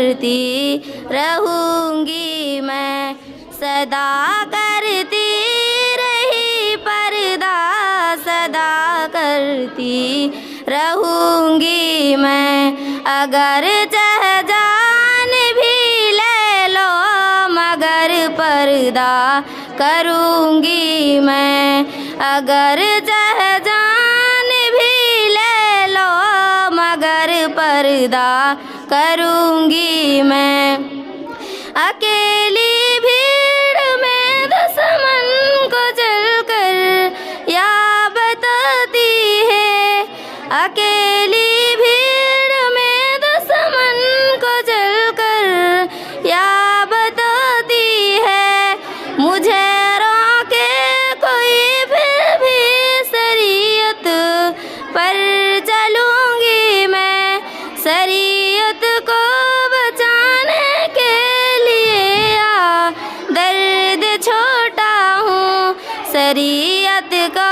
करती रहूँगी मैं, सदा करती रही पर्दा सदा करती रहूँगी मैं। अगर चाह जान भी ले लो मगर पर्दा करूँगी मैं। अगर चाह जान भी ले लो मगर पर्दा करूँगी मैं। अकेली भीड़ में दुश्मन को चलकर या बताती है, अकेली भीड़ में दुश्मन को चलकर या बताती है। मुझे रोके कोई फिर भी शरीयत पर चलूँगी मैं, शरीयत को बचाने के लिए दर्द छोटा हूँ, शरीयत को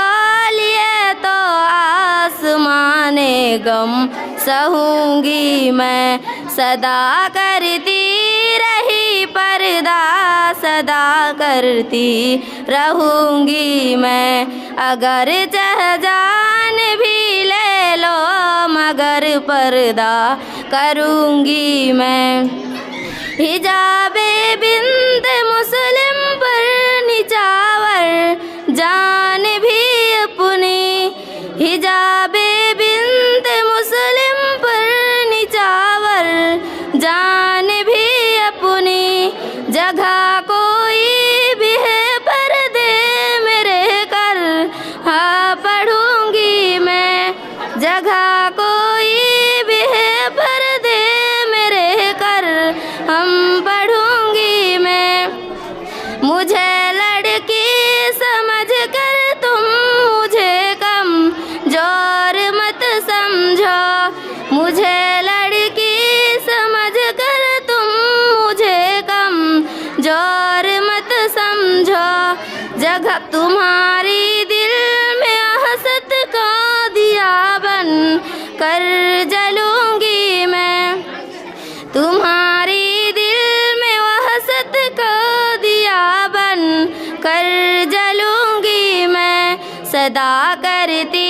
लिए तो आसमाने गम सहूँगी मैं। सदा करती रही पर्दा सदा करती रहूँगी मैं। अगर चाह जान भी ले लो मगर पर्दा करूँगी मैं। हिजाबे बिन्त मुस्लिम पर निछावर जान भी अपनी, हिजाबे बिन्त मुस्लिम पर निछावर जान भी अपनी। जगह कोई भी है पर्दे में रहकर हाँ पढ़ूँगी मैं, जगह कोई भी है पर्दे में रहकर हम पढ़ूँगी मैं। मुझे लड़की समझ कर तुम मुझे कम जोर मत समझो, मुझे लड़की समझ कर तुम मुझे कम जोर मत समझो। जगह तुम्हारी दिल में हसत को दिया बन कर जलूँगी मैं, तुम्हारी दिल में वहसत को दिया बन कर जलूँगी मैं। सदा करती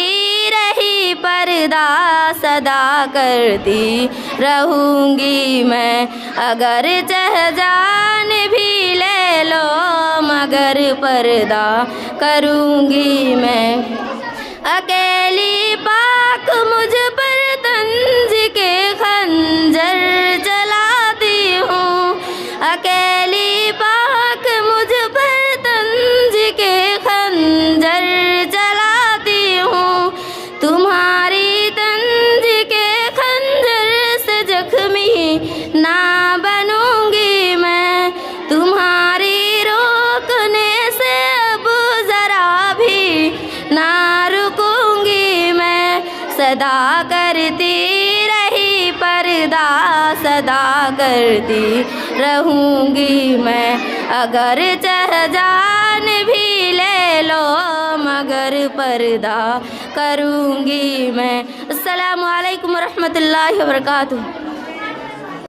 रही पर्दा सदा करती रहूँगी मैं। अगर चाह जान भी ले लो मगर पर्दा करूँगी मैं। अकेली पाक मुझ पर तंज के खंजर चलाती हूँ, अकेली पाक मुझ पर तंज के खंजर चलाती हूँ। तुम्हारी तंज के खंजर से जख्मी ना बनूँगी मैं, तुम्हारी रोकने से अब ज़रा भी ना रुकूँगी मैं। सदा करती रही पर्दा सदा करती रहूँगी मैं। अगर चाह जान भी ले लो मगर पर्दा करूँगी मैं। अस्सलामु अलैकुम रहमतुल्लाहि व बरकातुहू।